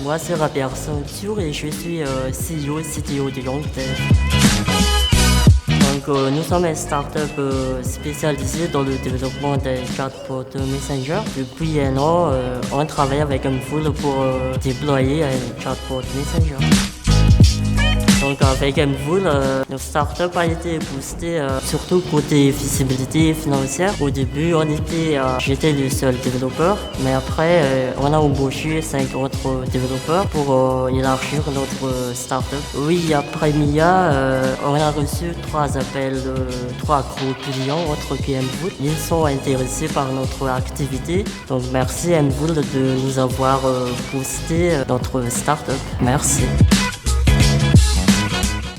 Moi, c'est Rabia Arsantour et je suis CEO, CTO de Youngdev. Donc, nous sommes une start-up spécialisée dans le développement des chatbots Messenger. Depuis un an, on travaille avec Mvool pour déployer un chatbot Messenger. Donc avec Mvool, notre startup a été boostée surtout côté visibilité financière. Au début, j'étais le seul développeur, mais après, on a embauché 5 autres développeurs pour élargir notre startup. Oui, après Mia, on a reçu 3 appels de 3 gros clients autres que Mvool. Ils sont intéressés par notre activité. Donc merci Mvool de nous avoir boosté notre startup. Merci.